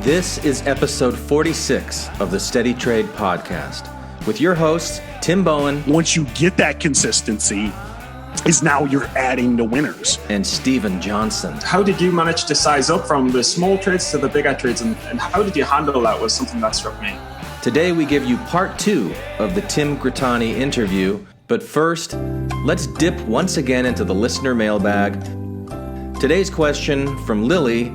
This is episode 46 of the Steady Trade podcast with your hosts, Tim Bowen. Once you get that consistency, is now you're adding the winners. And Steven Johnson. How did you manage to size up from the small trades to the bigger trades, and how did you handle that was something that struck me. Today we give you part 2 of the Tim Grittani interview, but first, let's dip once again into the listener mailbag. Today's question from Lily: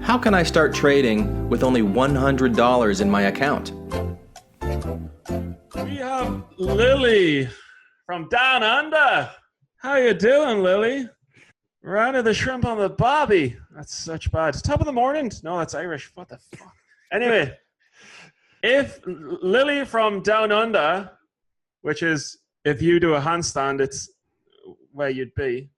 how can I start trading with only $100 in my account? We have Lily from down under. How you doing, Lily? Right of the shrimp on the bobby. That's such bad. Top of the morning? No, that's Irish. What the fuck? Anyway, if Lily from down under, which is if you do a handstand, it's where you'd be.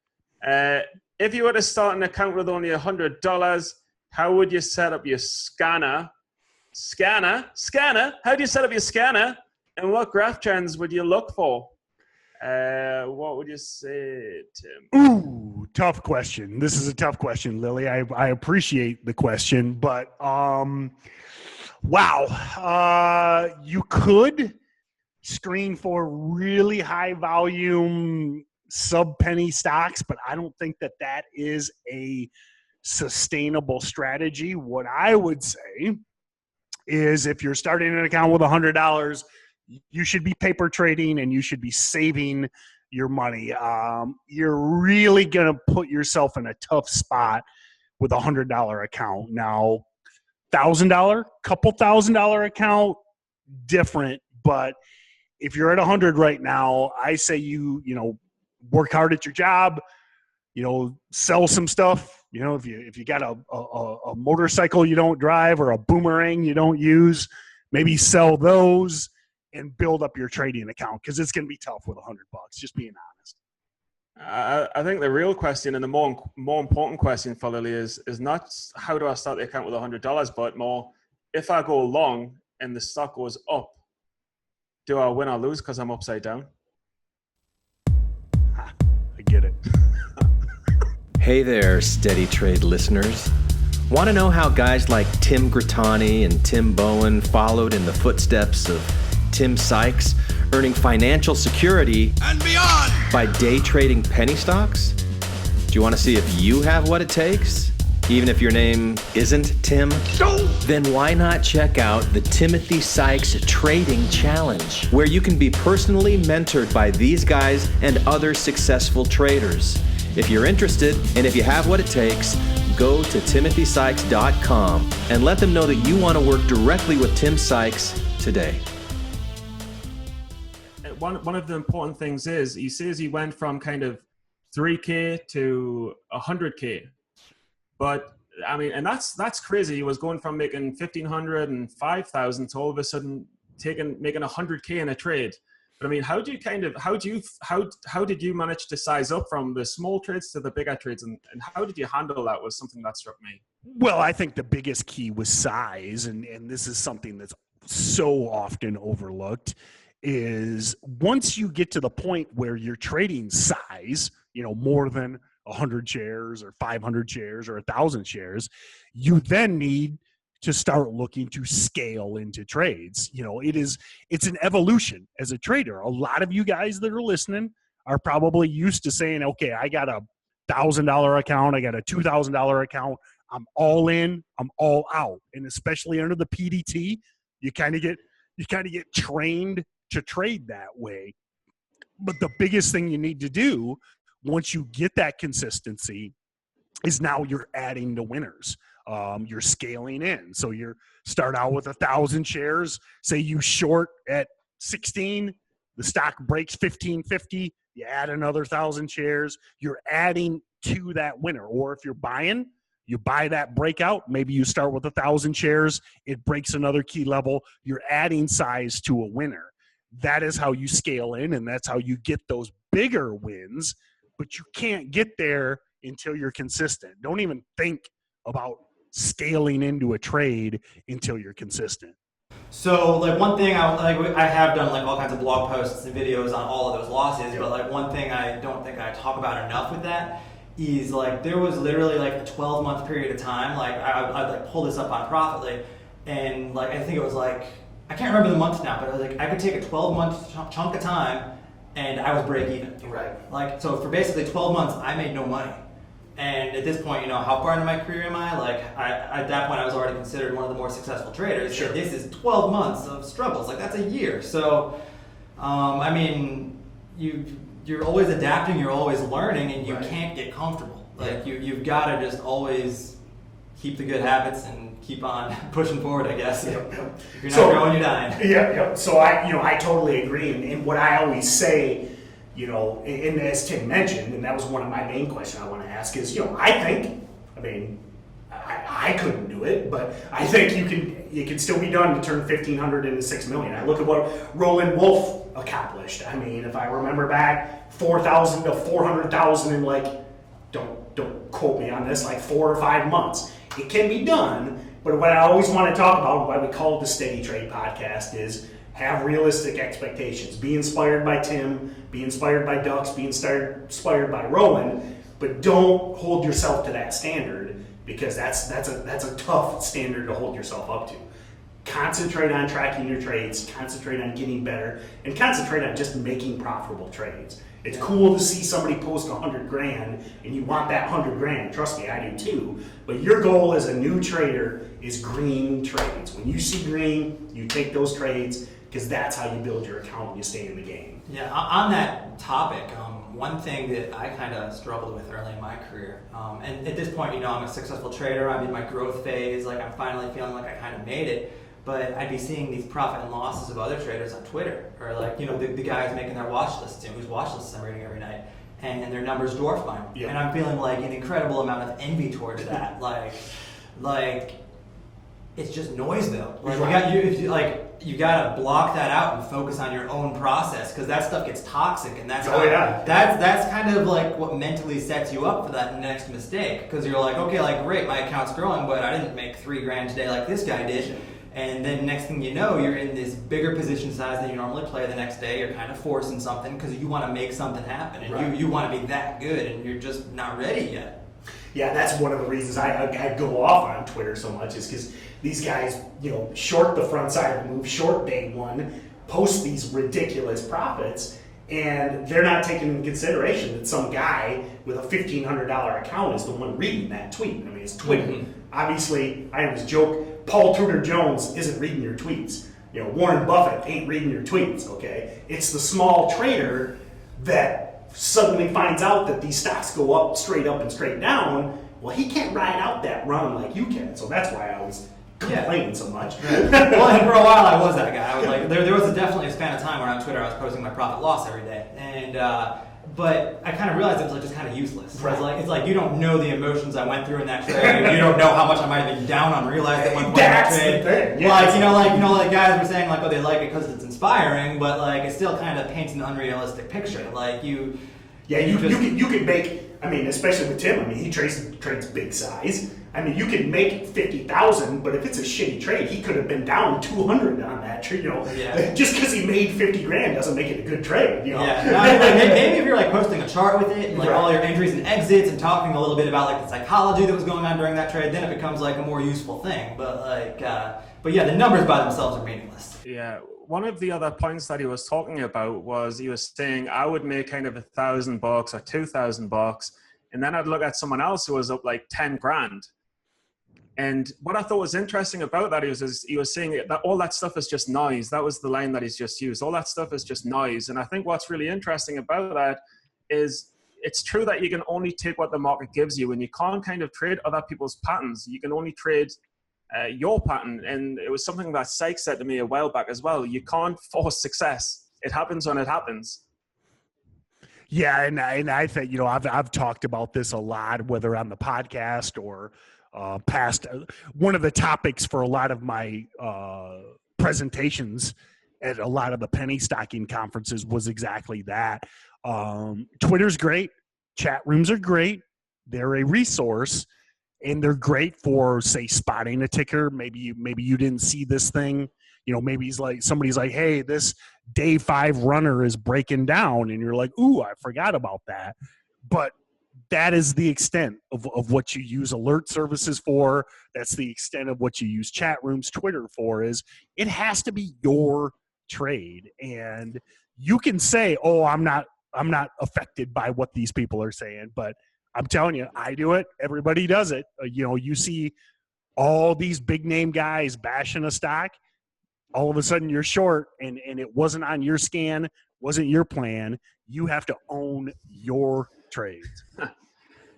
If you were to start an account with only $100, how would you set up your scanner? How do you set up your scanner? And what graph trends would you look for? What would you say, Tim? Ooh, tough question. This is a tough question, Lily. I appreciate the question, but wow. You could screen for really high volume sub-penny stocks, but I don't think that is a sustainable strategy. What I would say is if you're starting an account with $100, you should be paper trading and you should be saving your money. You're really going to put yourself in a tough spot with a $100 account. Now, $1,000, couple $1,000 account, different. But if you're at 100 right now, I say you work hard at your job, sell some stuff. If you got a motorcycle you don't drive or a boomerang you don't use, maybe sell those and build up your trading account, because it's going to be tough with $100. Just being honest. I think the real question and the more important question for Lily is not how do I start the account with $100, but more if I go long and the stock goes up, do I win or lose because I'm upside down? I get it. Hey there, Steady Trade listeners. Want to know how guys like Tim Grittani and Tim Bowen followed in the footsteps of Tim Sykes, earning financial security and beyond by day trading penny stocks? Do you want to see if you have what it takes, even if your name isn't Tim? Then why not check out the Timothy Sykes Trading Challenge, where you can be personally mentored by these guys and other successful traders. If you're interested and if you have what it takes, go to timothysykes.com and let them know that you want to work directly with Tim Sykes today. One of the important things is he says he went from kind of 3K to 100K. But I mean, and that's crazy. He was going from making 1,500 and 5,000 to all of a sudden making 100K in a trade. But I mean, how did you manage to size up from the small trades to the bigger trades, and how did you handle that was something that struck me. Well, I think the biggest key was size, and this is something that's so often overlooked, is once you get to the point where you're trading size, more than 100 shares or 500 shares or 1,000 shares, you then need to start looking to scale into trades. It's an evolution as a trader. A lot of you guys that are listening are probably used to saying, okay, I got a $1,000 account, I got a $2,000 account, I'm all in, I'm all out. And especially under the PDT, you kind of get trained to trade that way. But the biggest thing you need to do once you get that consistency is now you're adding the winners. You're scaling in. So you start out with 1,000 shares. Say you short at 16, the stock breaks 1550. You add another 1,000 shares. You're adding to that winner. Or if you're buying, you buy that breakout. Maybe you start with 1,000 shares. It breaks another key level. You're adding size to a winner. That is how you scale in, and that's how you get those bigger wins. But you can't get there until you're consistent. Don't even think about scaling into a trade until you're consistent. So one thing I have done all kinds of blog posts and videos on all of those losses, but one thing I don't think I talk about enough with that is like there was literally like a 12-month period of time. Like I'd like pull this up on Profitly, and like I think it was like I can't remember the month now, but I was like I could take a 12-month chunk of time, and I was break even. Right. Like so for basically 12 months, I made no money. And at this point, you know, how far into my career am I? Like at that point, I was already considered one of the more successful traders. Sure. This is 12 months of struggles. Like that's a year. So, I mean, you're always adapting, you're always learning, and you Right. can't get comfortable. Like you've got to just always keep the good habits and keep on pushing forward, I guess. Yep. If you're not growing, you're dying. Yeah. So I totally agree. And what I always say, you know, and as Tim mentioned, and that was one of my main questions I want to ask is, you know, I couldn't do it, but I think it can still be done to turn 1,500 into 6 million. I look at what Roland Wolf accomplished. I mean, if I remember back, 4,000 to 400,000 in like, don't quote me on this, like 4 or 5 months. It can be done, but what I always want to talk about, why we call it the Steady Trade podcast, is have realistic expectations. Be inspired by Tim, be inspired by Ducks, be inspired by Rowan, but don't hold yourself to that standard, because that's a tough standard to hold yourself up to. Concentrate on tracking your trades, concentrate on getting better, and concentrate on just making profitable trades. It's cool to see somebody post 100 grand and you want that 100 grand. Trust me, I do too. But your goal as a new trader is green trades. When you see green, you take those trades, because that's how you build your account and you stay in the game. Yeah, on that topic, one thing that I kind of struggled with early in my career, and at this point, you know, I'm a successful trader, I'm in my growth phase, like I'm finally feeling like I kind of made it, but I'd be seeing these profit and losses of other traders on Twitter, or like, you know, the guys making their watch lists, and whose watch lists I'm reading every night, and their numbers dwarf mine. Yeah. And I'm feeling like an incredible amount of envy towards that. like it's just noise though. Like you gotta block that out and focus on your own process, because that stuff gets toxic, and that's that's kind of like what mentally sets you up for that next mistake, because you're like, okay, like great, my account's growing, but I didn't make $3 grand today like this guy did. And then next thing you know, you're in this bigger position size than you normally play the next day. You're kind of forcing something because you want to make something happen, and right. you want to be that good, and you're just not ready yet. Yeah, that's one of the reasons I go off on Twitter so much, is because these guys, you know, short the front side of the move, short day one, post these ridiculous profits, and they're not taking into consideration that some guy with a $1,500 account is the one reading that tweet. I mean, it's Twitter. Mm-hmm. Obviously, I always joke, Paul Tudor Jones isn't reading your tweets. You know, Warren Buffett ain't reading your tweets, okay? It's the small trader that suddenly finds out that these stocks go up, straight up and straight down. Well, he can't ride out that run like you can. So that's why I always complain so much. Right. Well, and for a while I was that guy. I was like, there was definitely a span of time where on Twitter I was posting my profit loss every day, and but I kind of realized it was like just kind of useless. Right. It's like you don't know the emotions I went through in that trade. You don't know how much I might have been down on realized at one point in that trade. The thing. Yeah, like guys were saying like, oh, they like it because it's inspiring, but like it still kind of paints an unrealistic picture. Like you can make. I mean, especially with Tim. I mean, he trades big size. I mean, you can make 50,000, but if it's a shitty trade, he could have been down 200 on that trade. You know, just because he made 50 grand doesn't make it a good trade. You know? Yeah, maybe if you're like posting a chart with it and like all your entries and exits and talking a little bit about like the psychology that was going on during that trade, then it becomes like a more useful thing. But the numbers by themselves are meaningless. Yeah. One of the other points that he was talking about was he was saying I would make kind of $1,000 or $2,000, and then I'd look at someone else who was up like 10 grand. And what I thought was interesting about that is he was saying that all that stuff is just noise. That was the line that he's just used. All that stuff is just noise. And I think what's really interesting about that is it's true that you can only take what the market gives you, and you can't kind of trade other people's patterns. You can only trade your pattern. And it was something that Sykes said to me a while back as well. You can't force success. It happens when it happens. Yeah, and I think, you know, I've talked about this a lot, whether on the podcast or past. One of the topics for a lot of my presentations at a lot of the penny stocking conferences was exactly that. Twitter's great. Chat rooms are great. They're a resource, and they're great for, say, spotting a ticker. Maybe you didn't see this thing. You know, maybe somebody's like, hey, this day 5 runner is breaking down, and you're like, ooh, I forgot about that. But that is the extent of what you use alert services for. That's the extent of what you use chat rooms, Twitter for. Is it has to be your trade, and you can say, "Oh, I'm not affected by what these people are saying," but I'm telling you, I do it. Everybody does it. You see all these big name guys bashing a stock. All of a sudden, you're short, and it wasn't on your scan, wasn't your plan. You have to own your trades.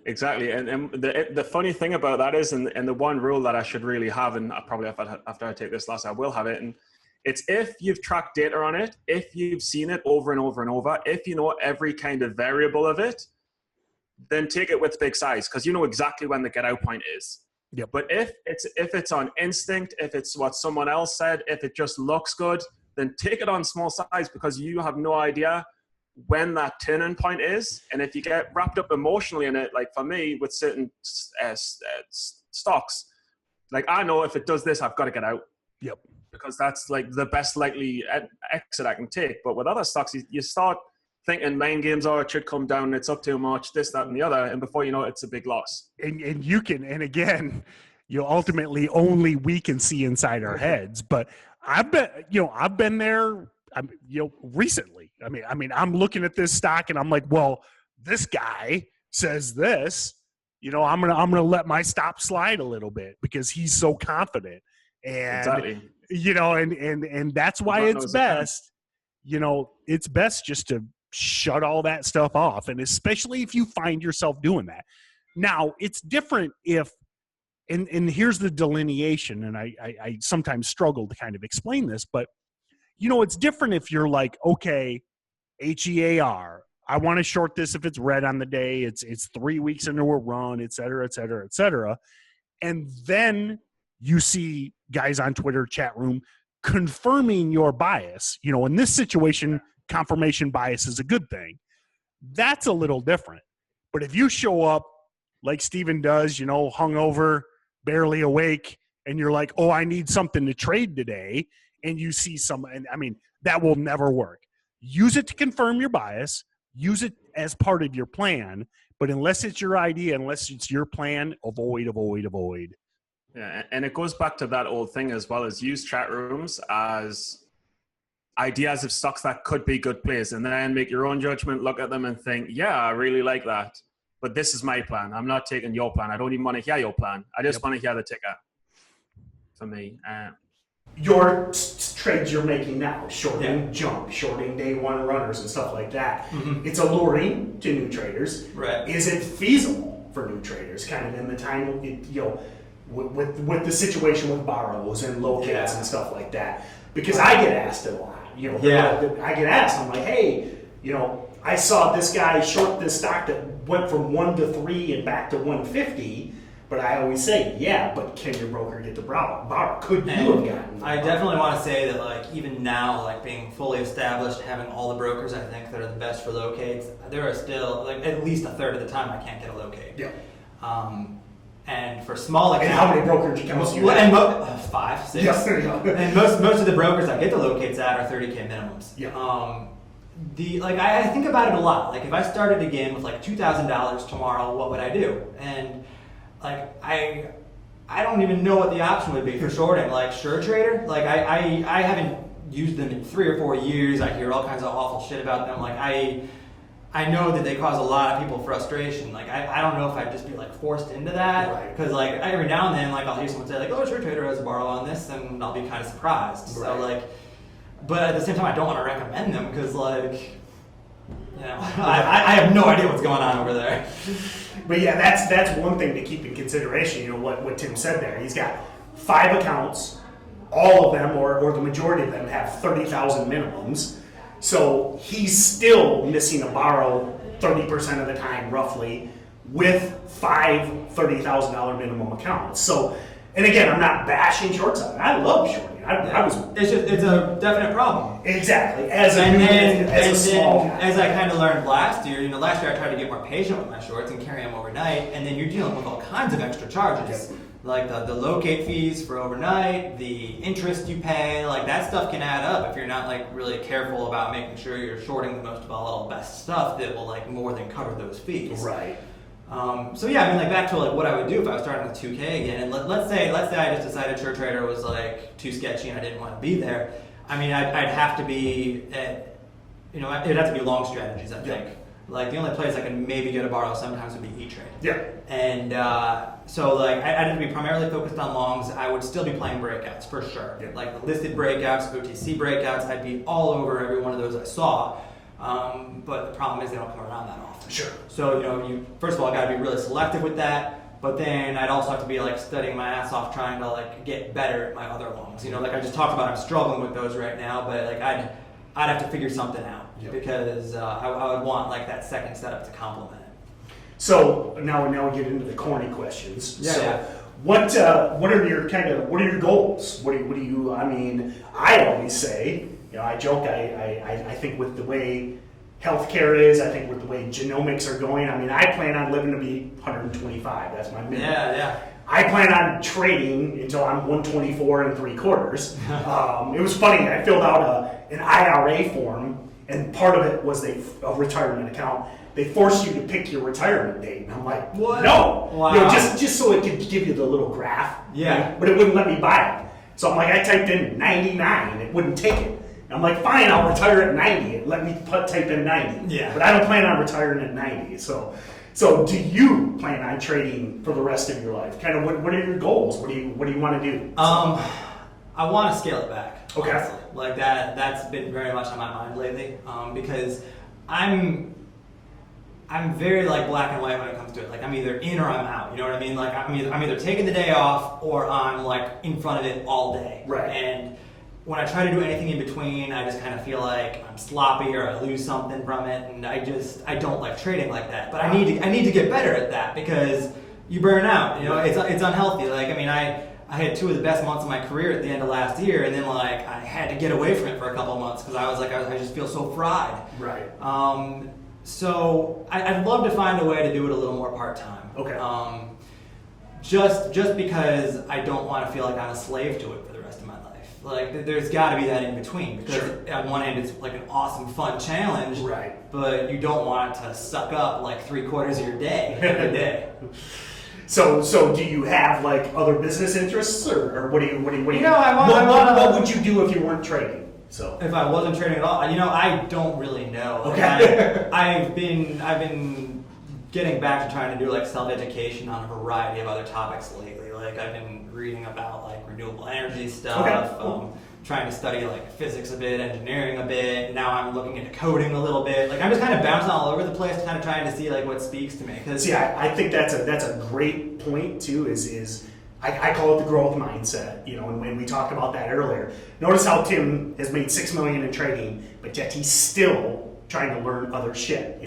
Exactly, and the funny thing about that is, and the one rule that I should really have, and I probably after I take this loss, I will have it, and it's if you've tracked data on it, if you've seen it over and over and over, if you know every kind of variable of it, then take it with big size, because you know exactly when the get out point is. Yep. But if it's on instinct, if it's what someone else said, if it just looks good, then take it on small size, because you have no idea when that turning point is. And if you get wrapped up emotionally in it, like for me with certain stocks, like I know if it does this, I've got to get out. Yep. Because that's like the best likely exit I can take. But with other stocks, you start thinking mind games, oh, it should come down, it's up too much, this, that, and the other. And before you know it, it's a big loss. And you can, and again, ultimately only we can see inside our heads. But I've been there, recently. I mean, I'm looking at this stock and I'm like, well, this guy says this, I'm gonna let my stop slide a little bit because he's so confident. And exactly. And that's why it's best. It's best just to shut all that stuff off, and especially if you find yourself doing that. Now, it's different if, and here's the delineation, and I sometimes struggle to kind of explain this, but it's different if you're like, okay, HEAR, I want to short this if it's red on the day, it's 3 weeks into a run, et cetera, et cetera, et cetera. And then you see guys on Twitter chat room confirming your bias. In this situation, confirmation bias is a good thing. That's a little different. But if you show up like Steven does, hungover, barely awake, and you're like, oh, I need something to trade today, and you see that will never work. Use it to confirm your bias. Use it as part of your plan. But unless it's your idea, unless it's your plan, avoid. Yeah, and it goes back to that old thing as well, as use chat rooms as ideas of stocks that could be good plays, and then make your own judgment, look at them and think, yeah, I really like that, but this is my plan. I'm not taking your plan. I don't even want to hear your plan. I just want to hear the ticker. For me. Your trades you're making now, shorting jump, shorting day one runners and stuff like that, it's alluring to new traders. Right. Is it feasible for new traders kind of in the time, with the situation with borrows and locates and stuff like that? Because I get asked a lot. I get asked, I'm like, hey, I saw this guy short this stock that went from 1 to 3 and back to 150. But I always say, yeah, but can your broker get the borrow? Could you have gotten? I definitely want to say that, even now, being fully established, having all the brokers I think that are the best for locates, there are still at least a third of the time I can't get a locate. Yeah. And for small accounts, and how many brokerage accounts do you have? And 5, 6. Yes, there you go. And most of the brokers I get the locates at are 30K minimums. Yeah. I think about it a lot. If I started again with $2,000 tomorrow, what would I do? And I don't even know what the option would be for shorting. SureTrader, I haven't used them in 3 or 4 years. I hear all kinds of awful shit about them. I know that they cause a lot of people frustration. I don't know if I'd just be forced into that, because every now and then I'll hear someone say oh, SureTrader has a borrow on this, and I'll be kind of surprised. Right. So but at the same time I don't want to recommend them because I have no idea what's going on over there. But yeah, that's one thing to keep in consideration. What Tim said there. He's got 5 accounts. All of them, or the majority of them, have 30,000 minimums. So he's still missing a borrow 30% of the time, roughly, with 5 $30,000 minimum accounts. So, and again, I'm not bashing short selling. I love shorting. It's a definite problem. Exactly. As a small guy. As I kind of learned last year, last year I tried to get more patient with my shorts and carry them overnight, and then you're dealing with all kinds of extra charges. Yep. Like the locate fees for overnight, the interest you pay, that stuff can add up if you're not really careful about making sure you're shorting the most volatile, best stuff that will more than cover those fees. Right. So yeah, I mean, like back to like what I would do if I was starting with 2K again, and let's say I just decided Church Trader was like too sketchy and I didn't want to be there. I mean, I'd have to be it'd have to be long strategies, I think. Like the only place I can maybe get a borrow sometimes would be E-Trade. Yeah. And so like I'd have to be primarily focused on longs. I would still be playing breakouts for sure. Yeah. Like the listed breakouts, OTC breakouts, I'd be all over every one of those I saw. But the problem is they don't come around that often. Sure. So, you first of all got to be really selective with that, but then I'd also have to be like studying my ass off trying to like get better at my other longs. Like I just talked about, I'm struggling with those right now, but like I'd have to figure something out because I would want like that second setup to complement it. So now we get into the corny questions. Yeah. So yeah. what are your goals? What do you? I mean, I always say, I joke. I think with the way healthcare is, I think with the way genomics are going, I mean, I plan on living to be 125. That's my minimum. Yeah. I plan on trading until I'm 124 3/4. It was funny. I filled out an IRA form, and part of it was a retirement account. They force you to pick your retirement date, and I'm like, what? No, Wow. just so it could give you the little graph. Yeah. But it wouldn't let me buy it. So I'm like, I typed in 99, and it wouldn't take it. I'm like, fine, I'll retire at 90. It let me type in 90. Yeah. But I don't plan on retiring at 90. So do you plan on trading for the rest of your life? Kind of what are your goals? What do you want to do? I want to scale it back. Okay. Honestly. Like that's been very much on my mind lately. Because I'm very like black and white when it comes to it. Like I'm either in or I'm out. You know what I mean? Like I'm either taking the day off or I'm like in front of it all day. Right. And when I try to do anything in between, I just kind of feel like I'm sloppy or I lose something from it, and I don't like trading like that. But I need to get better at that because you burn out. It's unhealthy. Like I mean, I had 2 of the best months of my career at the end of last year, and then like I had to get away from it for a couple of months because I was like I just feel so fried. Right. So I'd love to find a way to do it a little more part time. Okay. Just because I don't want to feel like I'm a slave to it for the rest of my life. Like there's got to be that in between because on one hand it's like an awesome fun challenge, right? But you don't want it to suck up like 3/4 of your day every day. So do you have like other business interests or what do you? What would you do if you weren't trading? So if I wasn't trading at all, I don't really know. Like, okay. I've been getting back to trying to do like self-education on a variety of other topics lately. Like I've been reading about like renewable energy stuff, Okay. Trying to study like physics a bit, engineering a bit. Now I'm looking into coding a little bit. Like I'm just kind of bouncing all over the place, kind of trying to see like what speaks to me. See, I think that's a great point too. I call it the growth mindset. And when we talked about that earlier, notice how Tim has made $6 million in trading, but yet he's still trying to learn other shit.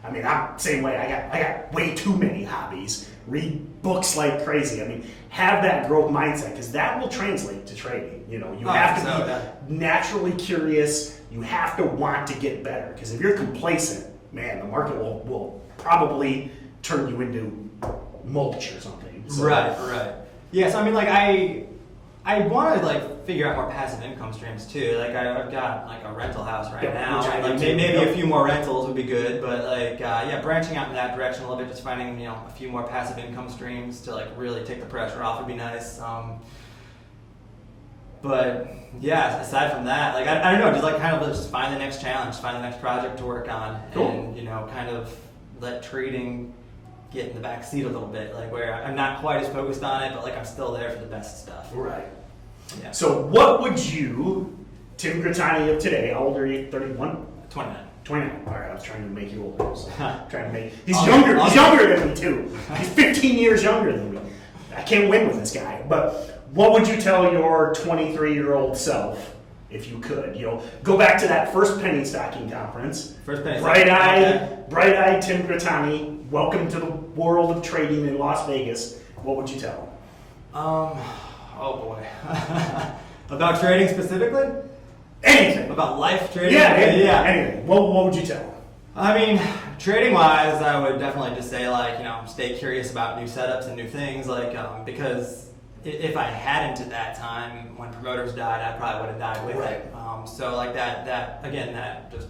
I mean, I'm the same way. I got way too many hobbies. Read books like crazy. I mean, have that growth mindset because that will translate to trading. You have to be naturally curious. You have to want to get better because if you're complacent, man, the market will probably turn you into mulch or something. So. Right. Yes, I mean, like I want to like figure out more passive income streams too. Like I've got like a rental house right now. Like maybe a few more rentals would be good, but like branching out in that direction a little bit, just finding a few more passive income streams to like really take the pressure off would be nice. But yeah, aside from that, like I don't know, just like kind of just find the next challenge, find the next project to work on, cool. And kind of let trading get in the back seat a little bit, like where I'm not quite as focused on it, but like I'm still there for the best stuff. Right. Yeah. So what would you, Tim Grittani of today, how old are you? 31? 29. 29. All right, I was trying to make you older. So he's younger. He's younger than me too. He's 15 years younger than me. I can't win with this guy. But what would you tell your 23-year-old self if you could? Go back to that first penny stocking conference. Bright-eyed Tim Grittani. Welcome to the world of trading in Las Vegas. What would you tell him? Oh boy. About trading specifically? Anything. About life trading? Yeah, anything. What would you tell him? I mean, trading wise, I would definitely just say like, stay curious about new setups and new things, like, because if I hadn't at that time, when promoters died, I probably would have died with it. So like that just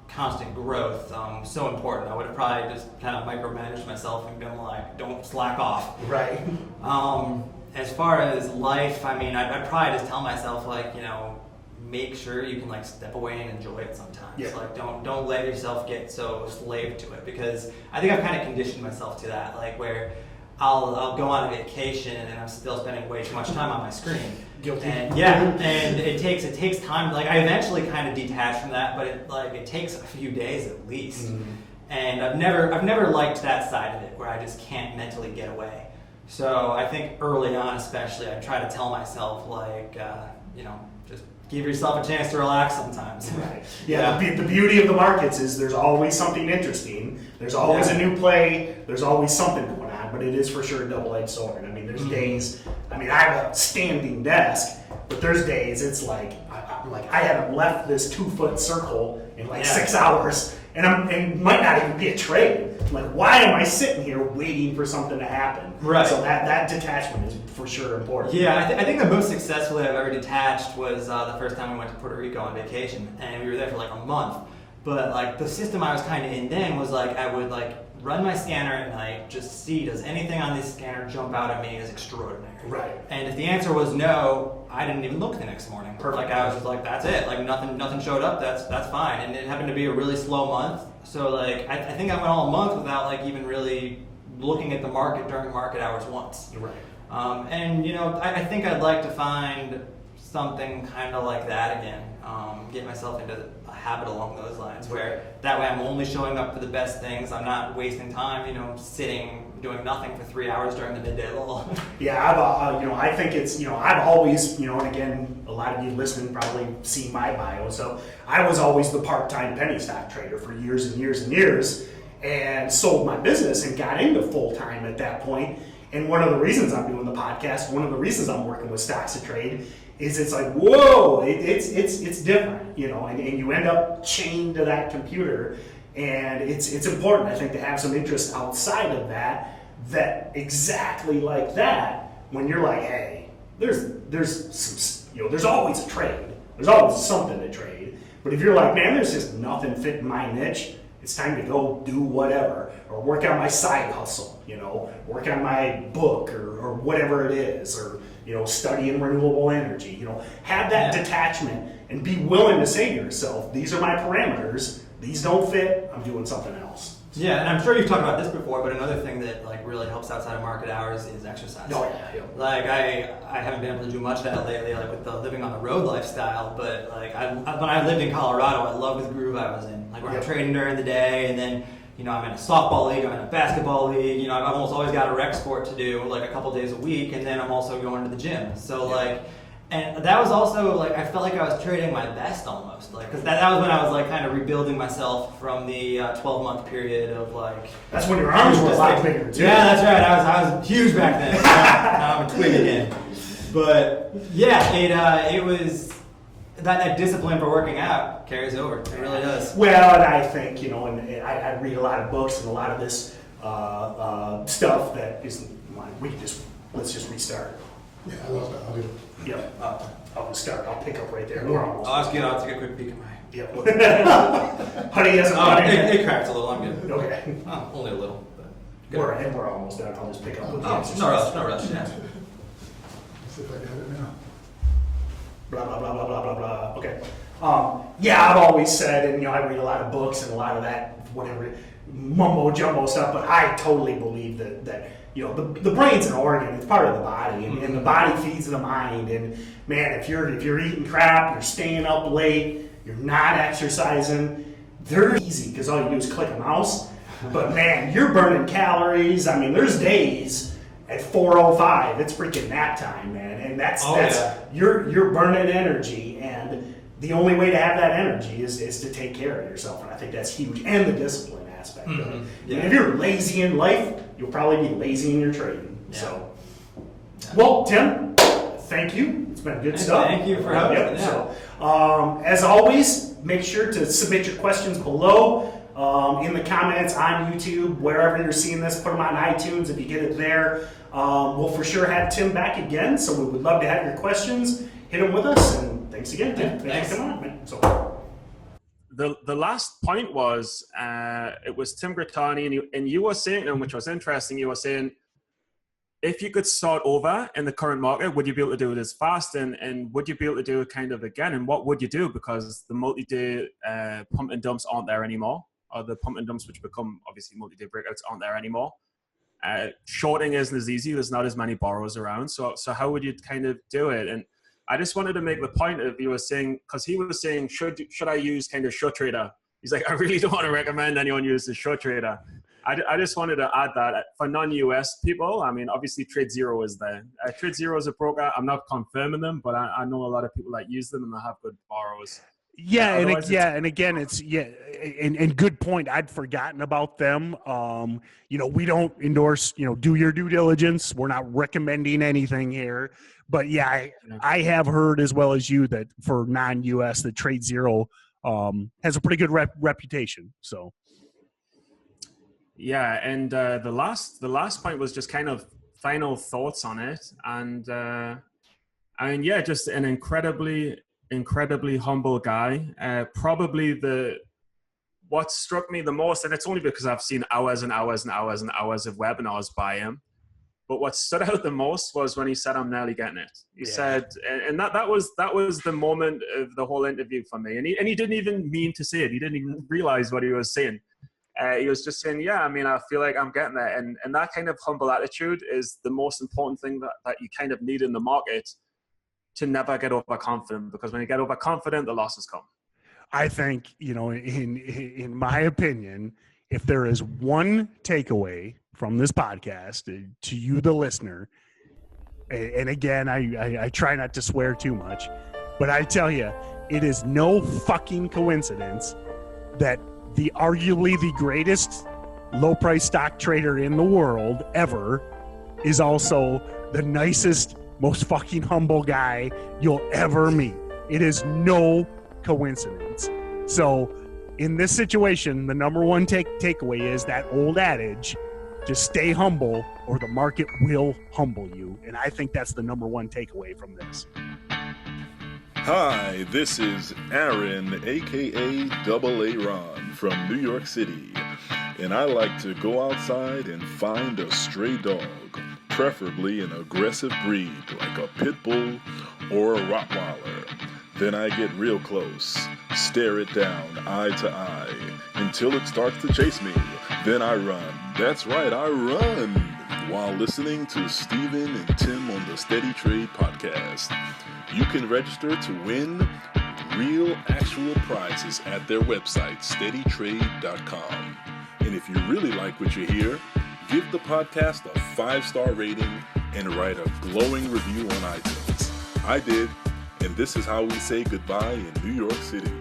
constant growth so important. I would have probably just kind of micromanaged myself and been like, don't slack off. Right. As far as life, I mean, I'd probably just tell myself, like, you know, make sure you can like step away and enjoy it sometimes. Yeah. Like don't let yourself get so slave to it, because I think I've kind of conditioned myself to that, like where I'll go on a vacation and I'm still spending way too much time on my screen. Guilty. And and it takes time. Like I eventually kind of detach from that, but it takes a few days at least. Mm-hmm. And I've never liked that side of it where I just can't mentally get away. So I think early on, especially, I try to tell myself like, you know, just give yourself a chance to relax sometimes. Right. Yeah. The beauty of the markets is there's always something interesting. There's always a new play. There's always something going on. But it is for sure a double-edged sword. I mean, there's days. I mean, I have a standing desk, but there's days it's like I haven't left this 2-foot circle in like 6 hours, and might not even be a trade. Like, why am I sitting here waiting for something to happen? Right. So that detachment is for sure important. Yeah, I think the most successfully I've ever detached was the first time we went to Puerto Rico on vacation, and we were there for like a month. But like the system I was kind of in then was like I would like run my scanner at night, just see does anything on this scanner jump out at me as extraordinary. Right. And if the answer was no, I didn't even look the next morning. Perfect. Like I was just like, that's it. Like nothing showed up. That's fine. And it happened to be a really slow month. So like I think I went all month without like even really looking at the market during market hours once. Right. And you know, I think I'd like to find something kind of like that again. Get myself into a habit along those lines where that way I'm only showing up for the best things. I'm not wasting time, you know, sitting doing nothing for 3 hours during the midday lull. Yeah, I think it's, I've always, and again, a lot of you listening probably see my bio. So I was always the part-time penny stock trader for years and years and years, and sold my business and got into full-time at that point. And one of the reasons I'm doing the podcast, one of the reasons I'm working with StocksToTrade is it's like, whoa, it's different, and you end up chained to that computer. And it's important, I think, to have some interest outside of that exactly like that, when you're like, hey, there's some, there's always a trade. There's always something to trade. But if you're like, man, there's just nothing fitting my niche, it's time to go do whatever, or work on my side hustle, work on my book or whatever it is, or, studying renewable energy, have that detachment and be willing to say to yourself, these are my parameters, these don't fit, I'm doing something else. Yeah, and I'm sure you've talked about this before, but another thing that like really helps outside of market hours is exercise. Oh yeah. Like I haven't been able to do much of that lately, like with the living on the road lifestyle. But like when I lived in Colorado, I loved the groove I was in. Like where I'm trading during the day, and then I'm in a softball league, I'm in a basketball league. I've almost always got a rec sport to do, like a couple days a week, and then I'm also going to the gym. So like. And that was also, like, I felt like I was trading my best almost. Like, because that was when I was, like, kind of rebuilding myself from the 12-month period of, like... That's when your arms were a lot bigger, too. Yeah, that's right. I was huge back then. Now I'm a twig again. But, yeah, it was... That discipline for working out carries over. It really does. Well, and I think, and I read a lot of books and a lot of this stuff that is... Let's just restart. Yeah, I love that. I'll do it. Yep. I'll just start. I'll pick up right there. We're almost. I'll take a quick peek at my. Yep. Honey hasn't. It cracked a little. I'm good. Okay. Oh, only a little. But we're almost done. I'll just pick up with the exercise. No rush. Yeah. Let's see if I got it now. Blah blah blah blah blah blah blah. Okay. I've always said, and I read a lot of books and a lot of that whatever mumbo jumbo stuff, but I totally believe that. The brain's an organ, it's part of the body, and the body feeds the mind. And man, if you're eating crap, you're staying up late, you're not exercising, they're easy because all you do is click a mouse. But man, you're burning calories. I mean, there's days at 4:05, it's freaking nap time, man, and that's you're burning energy, and the only way to have that energy is to take care of yourself, and I think that's huge, and the discipline aspect of it. Yeah. And if you're lazy in life, you'll probably be lazy in your trading. Yeah. So, well, Tim, thank you. It's been good stuff. Thank you for having me. So, as always, make sure to submit your questions below in the comments on YouTube, wherever you're seeing this. Put them on iTunes if you get it there. We'll for sure have Tim back again, so we would love to have your questions. Hit them with us, and thanks again, Tim. Thanks for coming on, man. So. the last point was it was Tim Grittani, and you were saying, and which was interesting, you were saying if you could start over in the current market, would you be able to do it as fast, and would you be able to do it kind of again, and what would you do, because the multi-day pump and dumps aren't there anymore, or the pump and dumps which become obviously multi-day breakouts aren't there anymore. Shorting isn't as easy. There's not as many borrowers around. So how would you kind of do it? And I just wanted to make the point of, you were saying, because he was saying, should I use kind of StocksToTrade? He's like, I really don't want to recommend anyone use the StocksToTrade. I just wanted to add that for non-US people, I mean, obviously TradeZero is there. TradeZero is a broker. I'm not confirming them, but I know a lot of people that use them and they have good borrowers. Yeah, and again, it's and good point. I'd forgotten about them. We don't endorse. Do your due diligence. We're not recommending anything here, but I have heard as well as you that for non-US, that TradeZero has a pretty good reputation. So, yeah, and the last point was just kind of final thoughts on it, and just an incredibly humble guy. Probably what struck me the most, and it's only because I've seen hours and hours and hours and hours of webinars by him, but what stood out the most was when he said, "I'm nearly getting it." He said, and that was the moment of the whole interview for me. And he didn't even mean to say it. He didn't even realize what he was saying. He was just saying, "Yeah, I mean, I feel like I'm getting there." And that kind of humble attitude is the most important thing that you kind of need in the market, to never get overconfident, because when you get overconfident, the losses come. I think, in my opinion, if there is one takeaway from this podcast to you, the listener, and again, I try not to swear too much, but I tell you, it is no fucking coincidence that the arguably the greatest low price stock trader in the world ever is also the nicest, most fucking humble guy you'll ever meet. It is no coincidence. So in this situation, the number one takeaway is that old adage, just stay humble or the market will humble you. And I think that's the number one takeaway from this. Hi, this is Aaron, aka Double A Ron from New York City. And I like to go outside and find a stray dog, preferably an aggressive breed like a pit bull or a Rottweiler. Then I get real close, stare it down eye to eye until it starts to chase me. Then I run. That's right, I run while listening to Steven and Tim on the Steady Trade podcast. You can register to win real actual prizes at their website, SteadyTrade.com. And if you really like what you hear, give the podcast a 5-star rating and write a glowing review on iTunes. I did, and this is how we say goodbye in New York City.